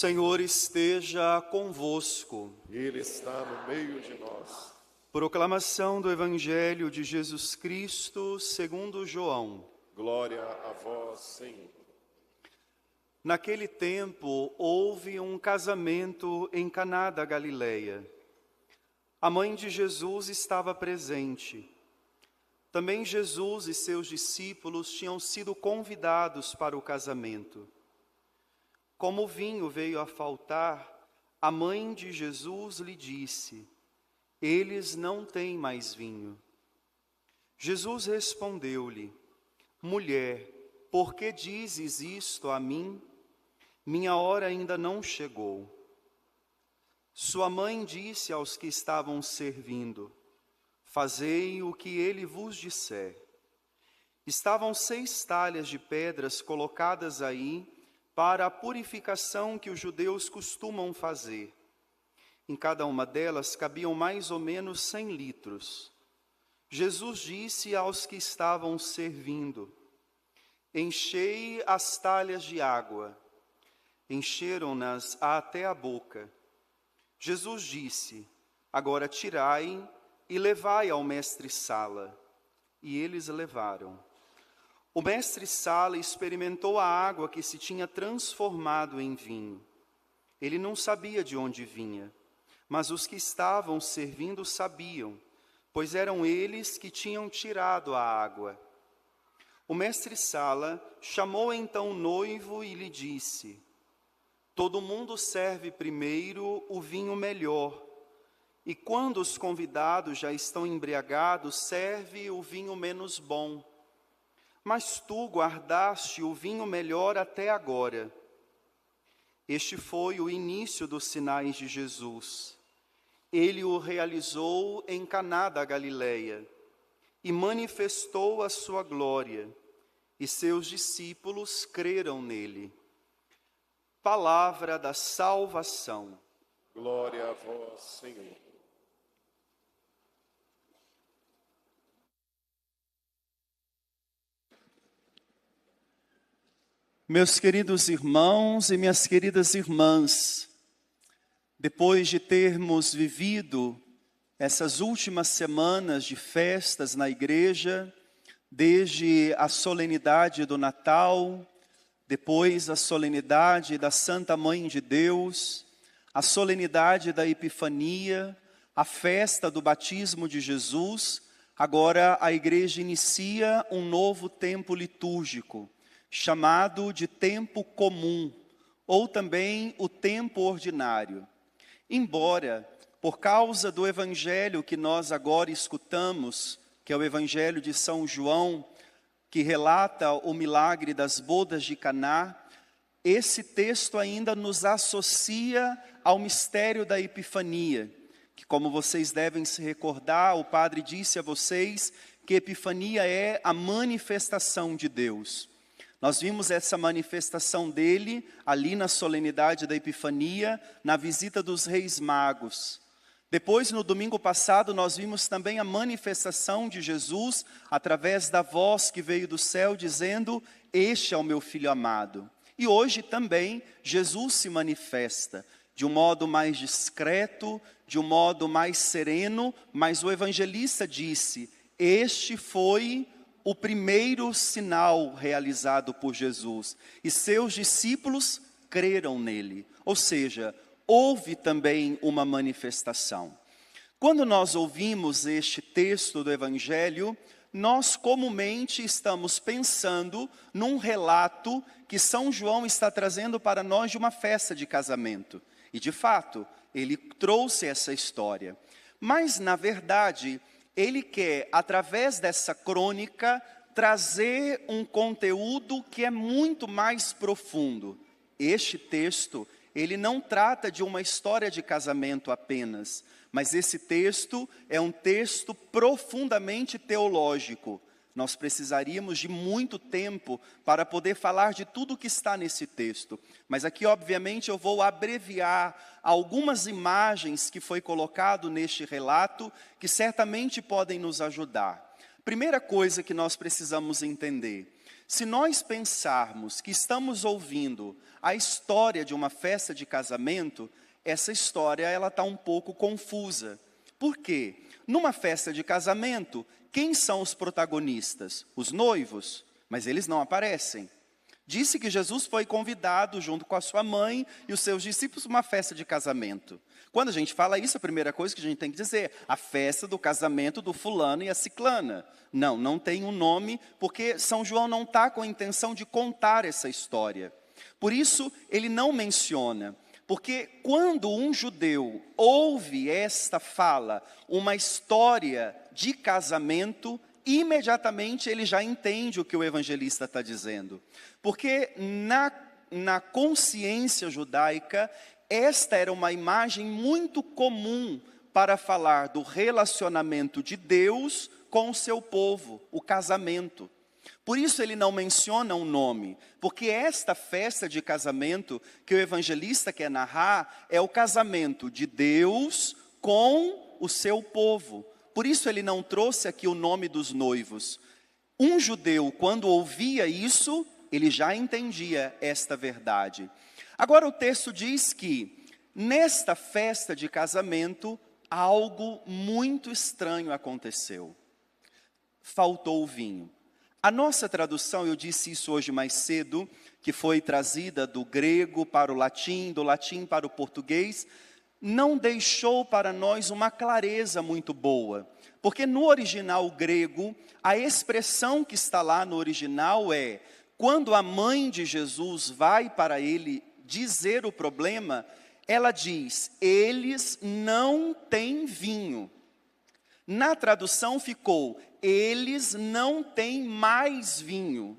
Senhor esteja convosco. Ele está no meio de nós. Proclamação do Evangelho de Jesus Cristo segundo João. Glória a vós, Senhor. Naquele tempo houve um casamento em Caná da Galileia. A mãe de Jesus estava presente. Também Jesus e seus discípulos tinham sido convidados para o casamento. Como o vinho veio a faltar, a mãe de Jesus lhe disse: eles não têm mais vinho. Jesus respondeu-lhe: mulher, por que dizes isto a mim? Minha hora ainda não chegou. Sua mãe disse aos que estavam servindo: fazei o que ele vos disser. Estavam 6 talhas de pedras colocadas aí para a purificação que os judeus costumam fazer. Em cada uma delas cabiam mais ou menos 100 litros. Jesus disse aos que estavam servindo: enchei as talhas de água. Encheram-nas até a boca. Jesus disse: agora tirai e levai ao mestre-sala. E eles levaram. O mestre-sala experimentou a água que se tinha transformado em vinho. Ele não sabia de onde vinha, mas os que estavam servindo sabiam, pois eram eles que tinham tirado a água. O mestre-sala chamou então o noivo e lhe disse: todo mundo serve primeiro o vinho melhor, e quando os convidados já estão embriagados, serve o vinho menos bom. Mas tu guardaste o vinho melhor até agora. Este foi o início dos sinais de Jesus. Ele o realizou em Caná da Galileia e manifestou a sua glória, e seus discípulos creram nele. Palavra da salvação. Glória a vós, Senhor. Meus queridos irmãos e minhas queridas irmãs, depois de termos vivido essas últimas semanas de festas na igreja, desde a solenidade do Natal, depois a solenidade da Santa Mãe de Deus, a solenidade da Epifania, a festa do batismo de Jesus, agora a igreja inicia um novo tempo litúrgico, chamado de tempo comum, ou também o tempo ordinário. Embora, por causa do evangelho que nós agora escutamos, que é o evangelho de São João, que relata o milagre das bodas de Caná, esse texto ainda nos associa ao mistério da Epifania, que, como vocês devem se recordar, o padre disse a vocês que Epifania é a manifestação de Deus. Nós vimos essa manifestação dele ali na solenidade da Epifania, na visita dos Reis Magos. Depois, no domingo passado, nós vimos também a manifestação de Jesus através da voz que veio do céu dizendo: este é o meu Filho amado. E hoje também Jesus se manifesta de um modo mais discreto, de um modo mais sereno, mas o evangelista disse: este foi o primeiro sinal realizado por Jesus, e seus discípulos creram nele, ou seja, houve também uma manifestação. Quando nós ouvimos este texto do Evangelho, nós comumente estamos pensando num relato que São João está trazendo para nós de uma festa de casamento, e de fato, ele trouxe essa história, mas na verdade, ele quer, através dessa crônica, trazer um conteúdo que é muito mais profundo. Este texto, ele não trata de uma história de casamento apenas, mas esse texto é um texto profundamente teológico. Nós precisaríamos de muito tempo para poder falar de tudo que está nesse texto. Mas aqui, obviamente, eu vou abreviar algumas imagens que foi colocado neste relato, que certamente podem nos ajudar. Primeira coisa que nós precisamos entender: Se nós pensarmos que estamos ouvindo a história de uma festa de casamento, essa história ela está um pouco confusa. Por quê? Numa festa de casamento, quem são os protagonistas? Os noivos, mas eles não aparecem. Disse que Jesus foi convidado junto com a sua mãe e os seus discípulos para uma festa de casamento. Quando a gente fala isso, a primeira coisa que a gente tem que dizer, a festa do casamento do fulano e a ciclana. Não, não tem um nome, porque São João não está com a intenção de contar essa história. Por isso, ele não menciona. Porque quando um judeu ouve esta fala, uma história de casamento, imediatamente ele já entende o que o evangelista está dizendo. Porque na consciência judaica, esta era uma imagem muito comum para falar do relacionamento de Deus com o seu povo, o casamento. Por isso ele não menciona um nome, porque esta festa de casamento que o evangelista quer narrar é o casamento de Deus com o seu povo. Por isso ele não trouxe aqui o nome dos noivos. Um judeu, quando ouvia isso, ele já entendia esta verdade. Agora o texto diz que, nesta festa de casamento, algo muito estranho aconteceu. Faltou o vinho. A nossa tradução, eu disse isso hoje mais cedo, que foi trazida do grego para o latim, do latim para o português, não deixou para nós uma clareza muito boa. Porque no original grego, a expressão que está lá no original é, quando a mãe de Jesus vai para ele dizer o problema, ela diz, eles não têm vinho. Na tradução ficou, eles não têm mais vinho.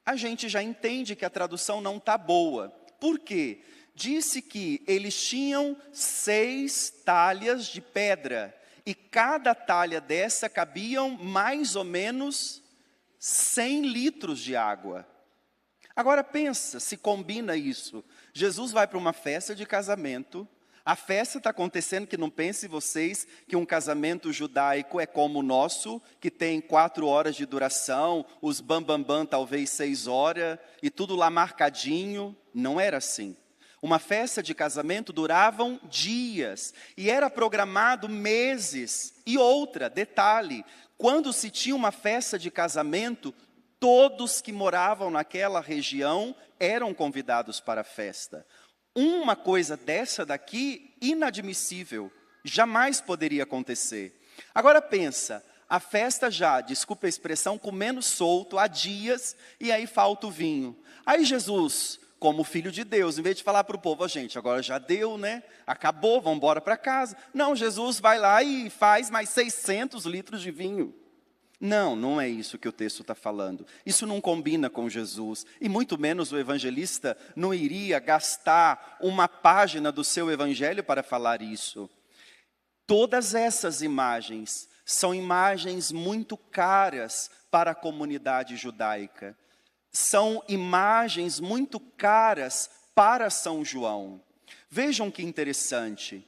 A gente já entende que a tradução não está boa. Por quê? Disse que eles tinham 6 talhas de pedra. E cada talha dessa cabiam mais ou menos 100 litros de água. Agora pensa, se combina isso. Jesus vai para uma festa de casamento. A festa está acontecendo, que não pense vocês que um casamento judaico é como o nosso, que tem 4 horas de duração, os bambambam talvez 6 horas, e tudo lá marcadinho. Não era assim. Uma festa de casamento duravam dias, e era programado meses. E outra, detalhe, quando se tinha uma festa de casamento, todos que moravam naquela região eram convidados para a festa. Uma coisa dessa daqui, inadmissível, jamais poderia acontecer. Agora pensa, a festa já, desculpa a expressão, comendo solto há dias, e aí falta o vinho. Aí Jesus, como filho de Deus, em vez de falar para o povo, gente, agora já deu, né? Acabou, vamos embora para casa. Não, Jesus vai lá e faz mais 600 litros de vinho. Não, não é isso que o texto está falando. Isso não combina com Jesus. E muito menos o evangelista não iria gastar uma página do seu evangelho para falar isso. Todas essas imagens são imagens muito caras para a comunidade judaica. São imagens muito caras para São João. Vejam que interessante.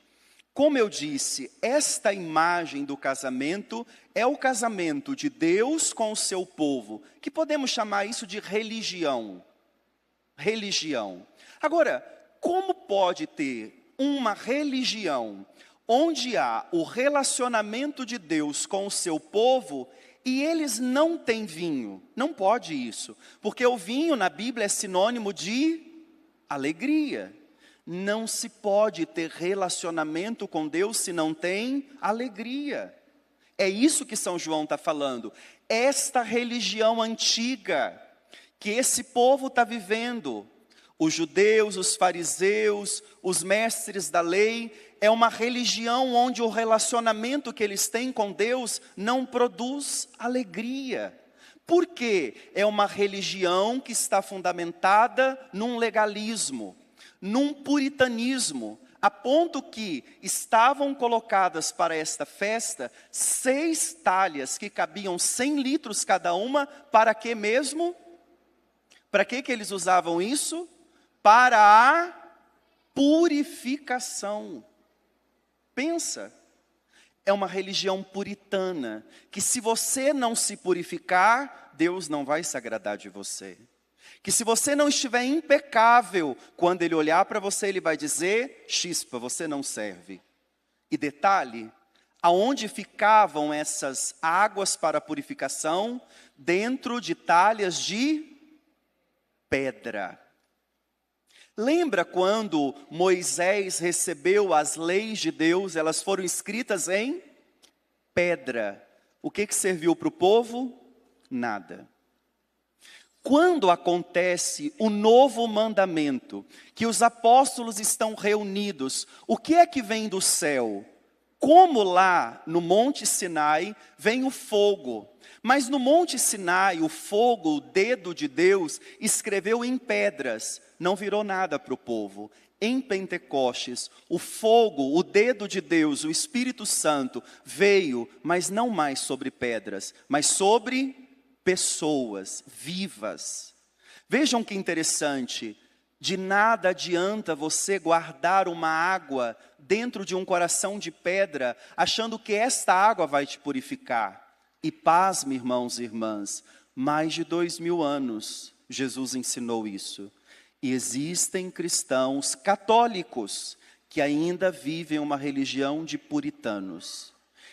Como eu disse, esta imagem do casamento é o casamento de Deus com o seu povo, que podemos chamar isso de religião. Religião. Agora, como pode ter uma religião onde há o relacionamento de Deus com o seu povo e eles não têm vinho? Não pode isso, porque o vinho na Bíblia é sinônimo de alegria. Não se pode ter relacionamento com Deus se não tem alegria. É isso que São João está falando. Esta religião antiga que esse povo está vivendo, os judeus, os fariseus, os mestres da lei, é uma religião onde o relacionamento que eles têm com Deus não produz alegria. Por quê? É uma religião que está fundamentada num legalismo, num puritanismo, a ponto que estavam colocadas para esta festa 6 talhas que cabiam 100 litros cada uma, para quê mesmo? Para que eles usavam isso? Para a purificação. Pensa, é uma religião puritana, que se você não se purificar, Deus não vai se agradar de você. Que se você não estiver impecável, quando Ele olhar para você, Ele vai dizer, chispa, você não serve. E detalhe, aonde ficavam essas águas para purificação? Dentro de talhas de pedra. Lembra quando Moisés recebeu as leis de Deus, elas foram escritas em pedra. O que serviu para o povo? Nada. Quando acontece o novo mandamento, que os apóstolos estão reunidos, o que é que vem do céu? Como lá no Monte Sinai vem o fogo, mas no Monte Sinai o fogo, o dedo de Deus, escreveu em pedras, não virou nada para o povo. Em Pentecostes, o fogo, o dedo de Deus, o Espírito Santo, veio, mas não mais sobre pedras, mas sobre pessoas vivas. Vejam que interessante, de nada adianta você guardar uma água dentro de um coração de pedra, achando que esta água vai te purificar. E pasme, irmãos e irmãs, mais de 2000 anos Jesus ensinou isso. E existem cristãos católicos que ainda vivem uma religião de puritanos,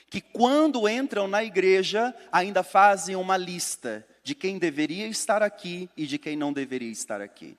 que quando entram na igreja ainda fazem uma lista de quem deveria estar aqui e de quem não deveria estar aqui.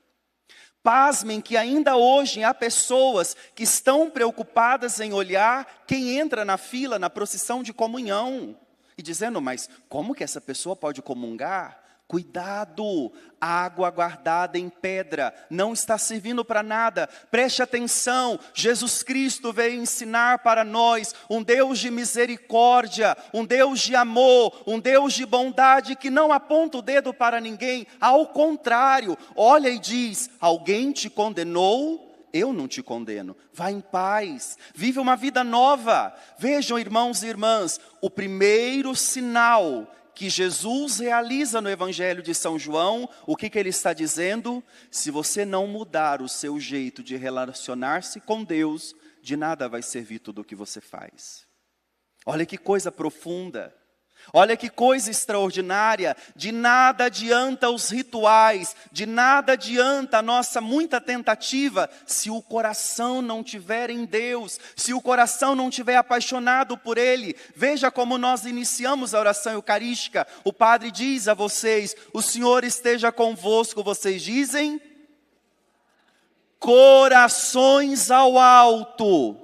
Pasmem que ainda hoje há pessoas que estão preocupadas em olhar quem entra na fila, na procissão de comunhão, e dizendo, mas como que essa pessoa pode comungar? Cuidado, água guardada em pedra, não está servindo para nada. Preste atenção, Jesus Cristo veio ensinar para nós um Deus de misericórdia, um Deus de amor, um Deus de bondade que não aponta o dedo para ninguém. Ao contrário, olha e diz, alguém te condenou? Eu não te condeno, vá em paz, vive uma vida nova. Vejam, irmãos e irmãs, o primeiro sinal que Jesus realiza no Evangelho de São João, o que ele está dizendo? Se você não mudar o seu jeito de relacionar-se com Deus, de nada vai servir tudo o que você faz. Olha que coisa profunda. Olha que coisa extraordinária, de nada adianta os rituais, de nada adianta a nossa muita tentativa, se o coração não tiver em Deus, se o coração não tiver apaixonado por Ele. Veja como nós iniciamos a oração eucarística, o Padre diz a vocês, o Senhor esteja convosco, vocês dizem, corações ao alto.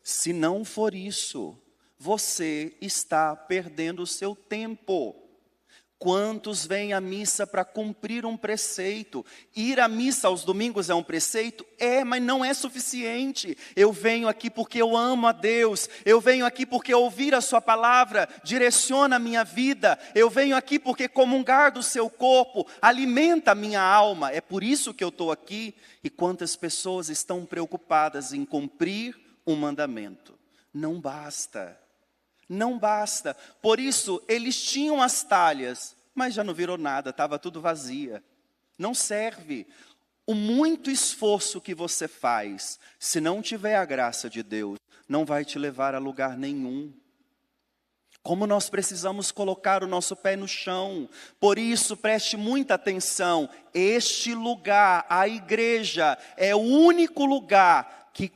Se não for isso, você está perdendo o seu tempo. Quantos vêm à missa para cumprir um preceito? Ir à missa aos domingos é um preceito? É, mas não é suficiente. Eu venho aqui porque eu amo a Deus. Eu venho aqui porque ouvir a sua palavra direciona a minha vida. Eu venho aqui porque comungar do seu corpo alimenta a minha alma. É por isso que eu estou aqui. E quantas pessoas estão preocupadas em cumprir um mandamento? Não basta. Não basta. Por isso, eles tinham as talhas, mas já não virou nada, estava tudo vazia. Não serve. O muito esforço que você faz, se não tiver a graça de Deus, não vai te levar a lugar nenhum. Como nós precisamos colocar o nosso pé no chão. Por isso, preste muita atenção. Este lugar, a igreja, é o único lugar que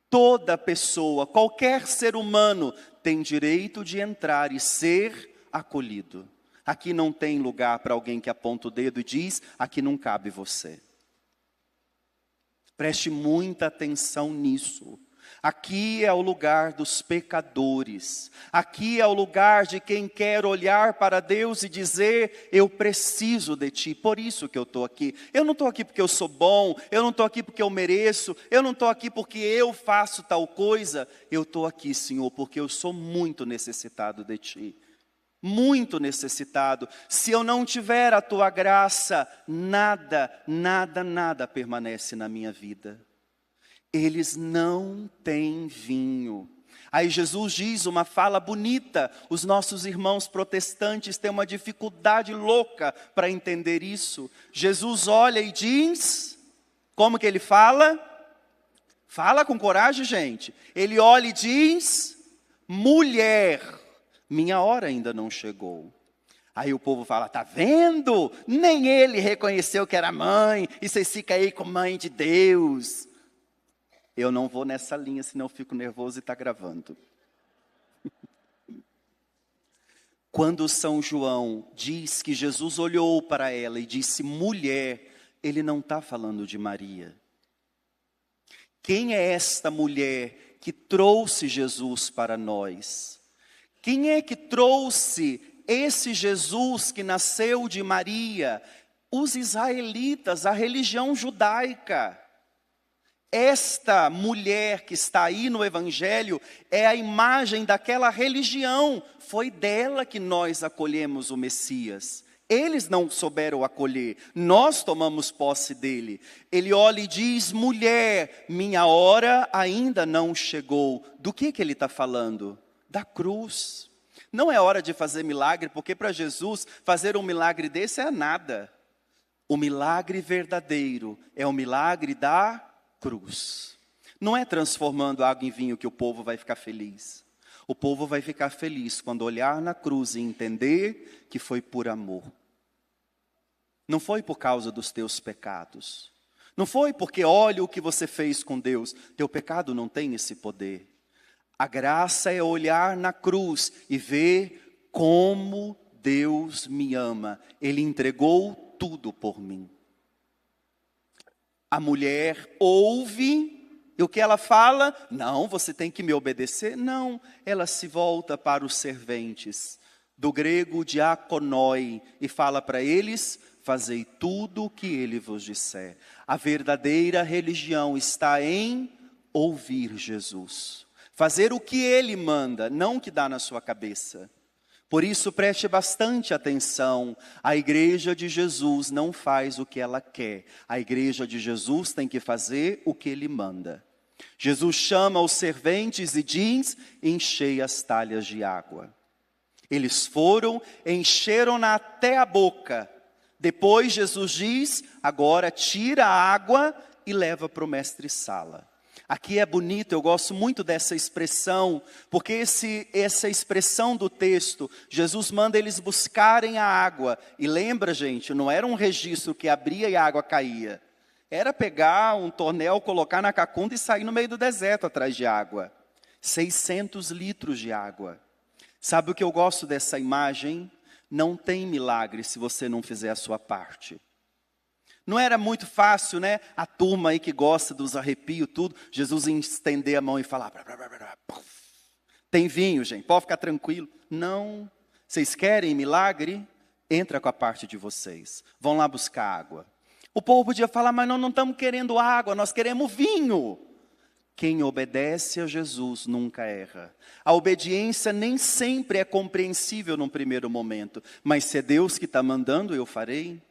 toda pessoa, qualquer ser humano, tem direito de entrar e ser acolhido. Aqui não tem lugar para alguém que aponta o dedo e diz, aqui não cabe você. Preste muita atenção nisso. Aqui é o lugar dos pecadores. Aqui é o lugar de quem quer olhar para Deus e dizer, eu preciso de ti, por isso que eu estou aqui. Eu não estou aqui porque eu sou bom, eu não estou aqui porque eu mereço, eu não estou aqui porque eu faço tal coisa. Eu estou aqui, Senhor, porque eu sou muito necessitado de ti. Muito necessitado. Se eu não tiver a tua graça, nada permanece na minha vida. Eles não têm vinho. Aí Jesus diz uma fala bonita. Os nossos irmãos protestantes têm uma dificuldade louca para entender isso. Jesus olha e diz, como que ele fala? Fala com coragem, gente. Ele olha e diz, mulher, minha hora ainda não chegou. Aí o povo fala, tá vendo? Nem ele reconheceu que era mãe, e vocês ficam aí com mãe de Deus. Eu não vou nessa linha, senão eu fico nervoso e está gravando. Quando São João diz que Jesus olhou para ela e disse mulher, ele não está falando de Maria. Quem é esta mulher que trouxe Jesus para nós? Quem é que trouxe esse Jesus que nasceu de Maria? Os israelitas, a religião judaica. Esta mulher que está aí no Evangelho é a imagem daquela religião. Foi dela que nós acolhemos o Messias. Eles não souberam acolher, nós tomamos posse dele. Ele olha e diz, mulher, minha hora ainda não chegou. Do que ele está falando? Da cruz. Não é hora de fazer milagre, porque para Jesus fazer um milagre desse é nada. O milagre verdadeiro é o milagre da cruz. Não é transformando água em vinho que o povo vai ficar feliz. O povo vai ficar feliz quando olhar na cruz e entender que foi por amor. Não foi por causa dos teus pecados. Não foi porque olha o que você fez com Deus. Teu pecado não tem esse poder. A graça é olhar na cruz e ver como Deus me ama. Ele entregou tudo por mim. A mulher ouve, e o que ela fala? Não, você tem que me obedecer. Não, ela se volta para os serventes, do grego diakonoi, e fala para eles, fazei tudo o que ele vos disser. A verdadeira religião está em ouvir Jesus. Fazer o que ele manda, não o que dá na sua cabeça. Por isso, preste bastante atenção. A igreja de Jesus não faz o que ela quer. A igreja de Jesus tem que fazer o que ele manda. Jesus chama os serventes e diz, enchei as talhas de água. Eles foram, encheram-na até a boca. Depois Jesus diz, agora tira a água e leva para o mestre-sala. Aqui é bonito, eu gosto muito dessa expressão, porque essa expressão do texto, Jesus manda eles buscarem a água. E lembra, gente, não era um registro que abria e a água caía. Era pegar um tonel, colocar na cacunda e sair no meio do deserto atrás de água. 600 litros de água. Sabe o que eu gosto dessa imagem? Não tem milagre se você não fizer a sua parte. Não era muito fácil, né? A turma aí que gosta dos arrepios, tudo. Jesus estender a mão e falar. Tem vinho, gente, pode ficar tranquilo. Não. Vocês querem milagre? Entra com a parte de vocês. Vão lá buscar água. O povo podia falar, mas nós não estamos querendo água, nós queremos vinho. Quem obedece a Jesus nunca erra. A obediência nem sempre é compreensível num primeiro momento. Mas se é Deus que está mandando, eu farei.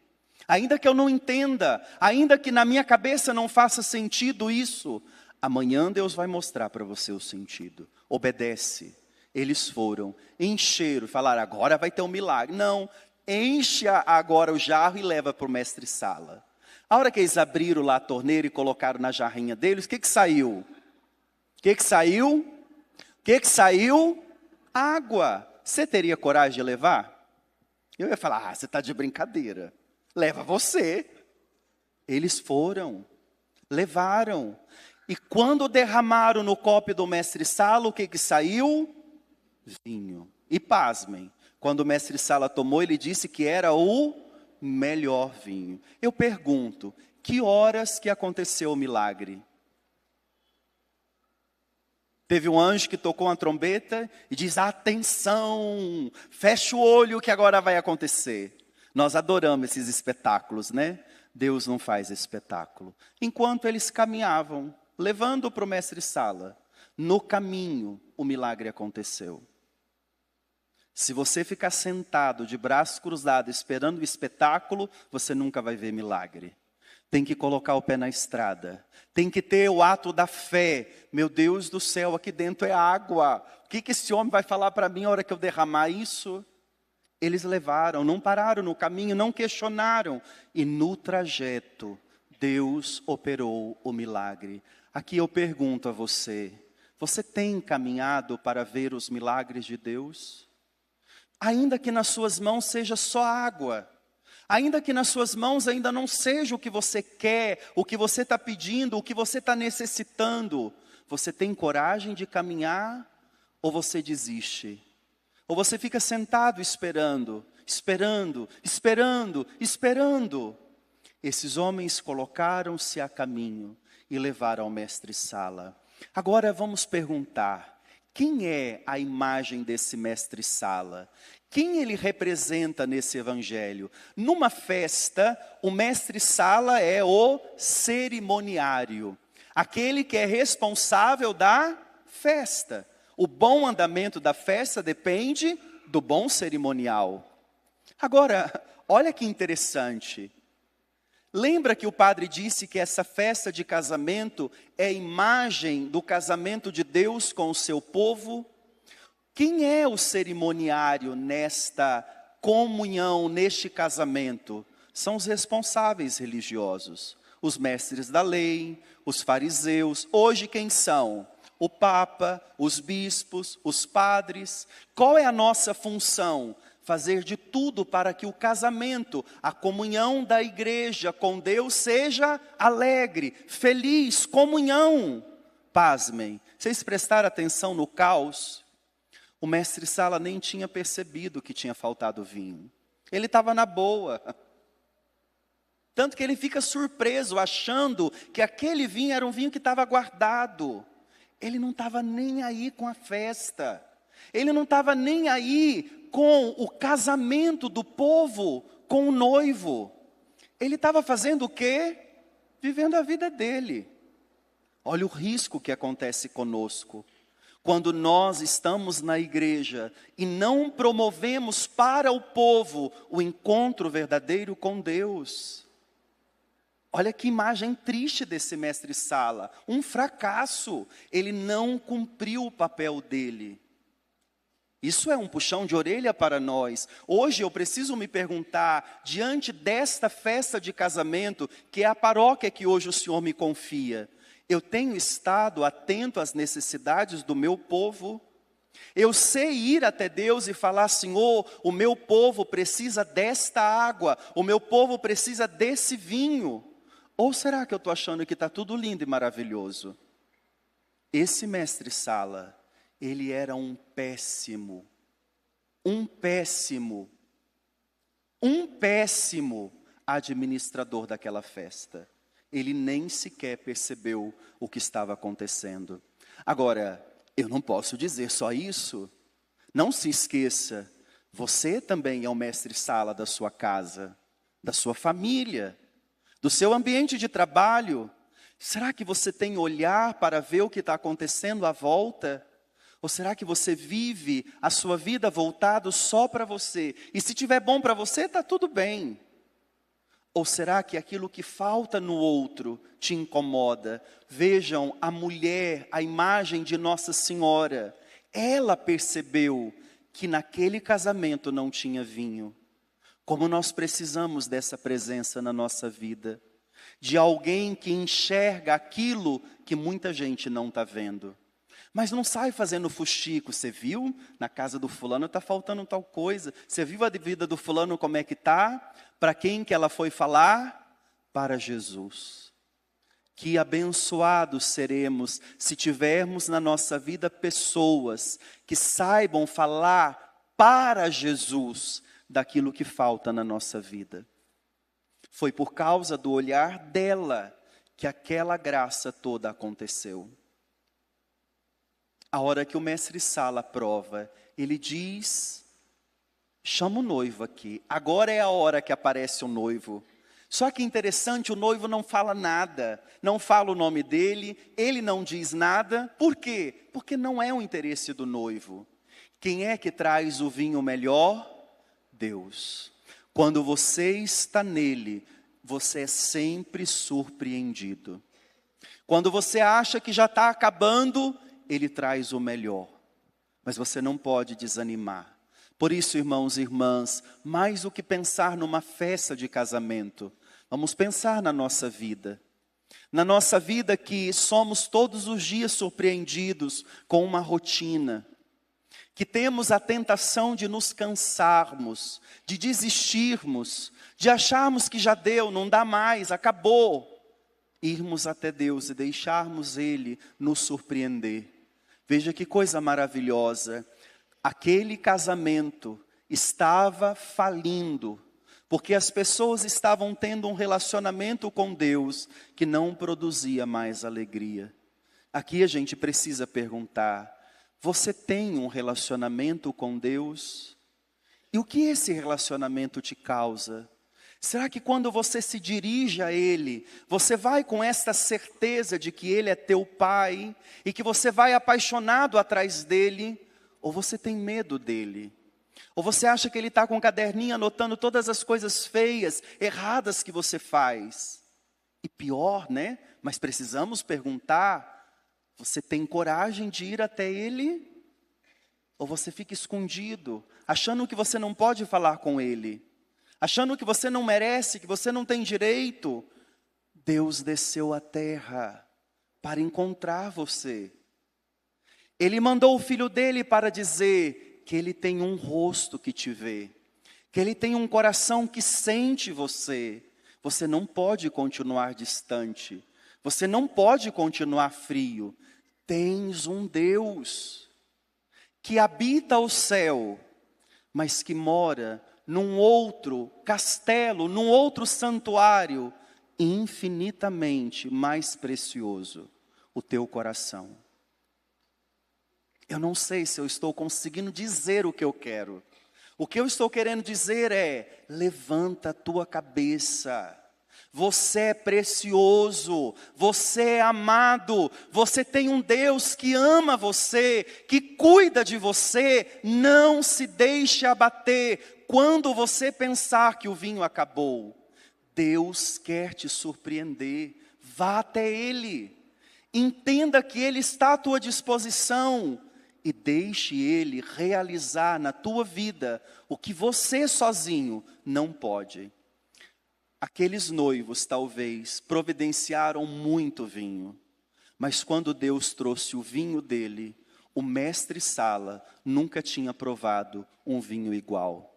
Ainda que eu não entenda, ainda que na minha cabeça não faça sentido isso, amanhã Deus vai mostrar para você o sentido. Obedece. Eles foram, encheram, falaram, agora vai ter um milagre. Não, enche agora o jarro e leva para o mestre-sala. A hora que eles abriram lá a torneira e colocaram na jarrinha deles, o que saiu? O que saiu? O que saiu? Água. Você teria coragem de levar? Eu ia falar, você está de brincadeira. Leva você. Eles foram, levaram. E quando derramaram no copo do mestre-sala, o que saiu? Vinho. E pasmem, quando o mestre-sala tomou, ele disse que era o melhor vinho. Eu pergunto, que horas que aconteceu o milagre? Teve um anjo que tocou uma trombeta e diz, atenção, fecha o olho que agora vai acontecer. Nós adoramos esses espetáculos, né? Deus não faz espetáculo. Enquanto eles caminhavam, levando para o mestre-sala, no caminho o milagre aconteceu. Se você ficar sentado de braços cruzados esperando o espetáculo, você nunca vai ver milagre. Tem que colocar o pé na estrada. Tem que ter o ato da fé. Meu Deus do céu, aqui dentro é água. O que esse homem vai falar para mim na hora que eu derramar isso? Eles levaram, não pararam no caminho, não questionaram. E no trajeto, Deus operou o milagre. Aqui eu pergunto a você, você tem caminhado para ver os milagres de Deus? ainda que nas suas mãos seja só água, ainda que nas suas mãos ainda não seja o que você quer, o que você está pedindo, o que você está necessitando, você tem coragem de caminhar ou você desiste? Ou você fica sentado esperando, esperando, esperando, esperando? Esses homens colocaram-se a caminho e levaram ao mestre-sala. Agora vamos perguntar, quem é a imagem desse mestre-sala? Quem ele representa nesse evangelho? Numa festa, o mestre-sala é o cerimoniário, aquele que é responsável da festa. O bom andamento da festa depende do bom cerimonial. Agora, olha que interessante. Lembra que o padre disse que essa festa de casamento é a imagem do casamento de Deus com o seu povo? Quem é o cerimoniário nesta comunhão, neste casamento? São os responsáveis religiosos, os mestres da lei, os fariseus. Hoje quem são? O Papa, os bispos, os padres. Qual é a nossa função? Fazer de tudo para que o casamento, a comunhão da igreja com Deus seja alegre, feliz, comunhão. Pasmem, vocês prestaram atenção no caos? O mestre-sala nem tinha percebido que tinha faltado vinho. Ele estava na boa. Tanto que ele fica surpreso, achando que aquele vinho era um vinho que estava guardado. Ele não estava nem aí com a festa. Ele não estava nem aí com o casamento do povo com o noivo. Ele estava fazendo o quê? Vivendo a vida dele. Olha o risco que acontece conosco. Quando nós estamos na igreja e não promovemos para o povo o encontro verdadeiro com Deus. Olha que imagem triste desse mestre-sala, um fracasso. Ele não cumpriu o papel dele. Isso é um puxão de orelha para nós. Hoje eu preciso me perguntar, diante desta festa de casamento, que é a paróquia que hoje o Senhor me confia, eu tenho estado atento às necessidades do meu povo? Eu sei ir até Deus e falar, Senhor, o meu povo precisa desta água, o meu povo precisa desse vinho. Ou será que eu estou achando que está tudo lindo e maravilhoso? Esse mestre-sala, ele era um péssimo administrador daquela festa. Ele nem sequer percebeu o que estava acontecendo. Agora, eu não posso dizer só isso. Não se esqueça, você também é o mestre-sala da sua casa, da sua família, do seu ambiente de trabalho. Será que você tem olhar para ver o que está acontecendo à volta? Ou será que você vive a sua vida voltado só para você? E se tiver bom para você, está tudo bem. Ou será que aquilo que falta no outro te incomoda? Vejam, a mulher, a imagem de Nossa Senhora, ela percebeu que naquele casamento não tinha vinho. Como nós precisamos dessa presença na nossa vida. De alguém que enxerga aquilo que muita gente não está vendo. Mas não sai fazendo fuxico. Você viu? Na casa do fulano está faltando tal coisa. Você viu a vida do fulano como é que está? Para quem que ela foi falar? Para Jesus. Que abençoados seremos se tivermos na nossa vida pessoas que saibam falar para Jesus daquilo que falta na nossa vida. Foi por causa do olhar dela que aquela graça toda aconteceu. A hora que o mestre-sala prova, ele diz, chama o noivo aqui. Agora é a hora que aparece o noivo. Só que interessante, o noivo não fala nada, não fala o nome dele, ele não diz nada. Por quê? Porque não é o interesse do noivo. Quem é que traz o vinho melhor? Deus. Quando você está nele, você é sempre surpreendido. Quando você acha que já está acabando, ele traz o melhor. Mas você não pode desanimar. Por isso, irmãos e irmãs, mais do que pensar numa festa de casamento, vamos pensar na nossa vida. Na nossa vida que somos todos os dias surpreendidos com uma rotina. que temos a tentação de nos cansarmos, de desistirmos, de acharmos que já deu, não dá mais, acabou. Irmos até Deus e deixarmos Ele nos surpreender. Veja que coisa maravilhosa. Aquele casamento estava falindo, porque as pessoas estavam tendo um relacionamento com Deus que não produzia mais alegria. Aqui a gente precisa perguntar: você tem um relacionamento com Deus? E o que esse relacionamento te causa? Será que quando você se dirige a Ele, você vai com esta certeza de que Ele é teu Pai, e que você vai apaixonado atrás dEle, ou você tem medo dEle? Ou você acha que Ele está com um caderninho anotando todas as coisas feias, erradas que você faz? E pior, né? Mas precisamos perguntar: você tem coragem de ir até Ele? Ou você fica escondido, achando que você não pode falar com Ele? Achando que você não merece, que você não tem direito? Deus desceu à terra para encontrar você. Ele mandou o Filho dele para dizer que Ele tem um rosto que te vê, que Ele tem um coração que sente você. Você não pode continuar distante, você não pode continuar frio. Tens um Deus que habita o céu, mas que mora num outro castelo, num outro santuário, infinitamente mais precioso, o teu coração. Eu não sei se eu estou conseguindo dizer o que eu quero. O que eu estou querendo dizer é: levanta a tua cabeça. Você é precioso, você é amado, você tem um Deus que ama você, que cuida de você. Não se deixe abater quando você pensar que o vinho acabou. Deus quer te surpreender, vá até Ele, entenda que Ele está à tua disposição e deixe Ele realizar na tua vida o que você sozinho não pode. Aqueles noivos talvez providenciaram muito vinho, mas quando Deus trouxe o vinho dele, o mestre-sala nunca tinha provado um vinho igual.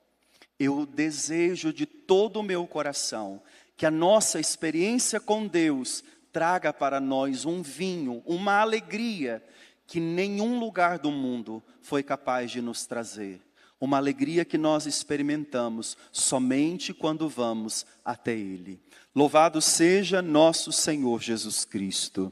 Eu desejo de todo o meu coração que a nossa experiência com Deus traga para nós um vinho, uma alegria que nenhum lugar do mundo foi capaz de nos trazer. Uma alegria que nós experimentamos somente quando vamos até Ele. Louvado seja nosso Senhor Jesus Cristo.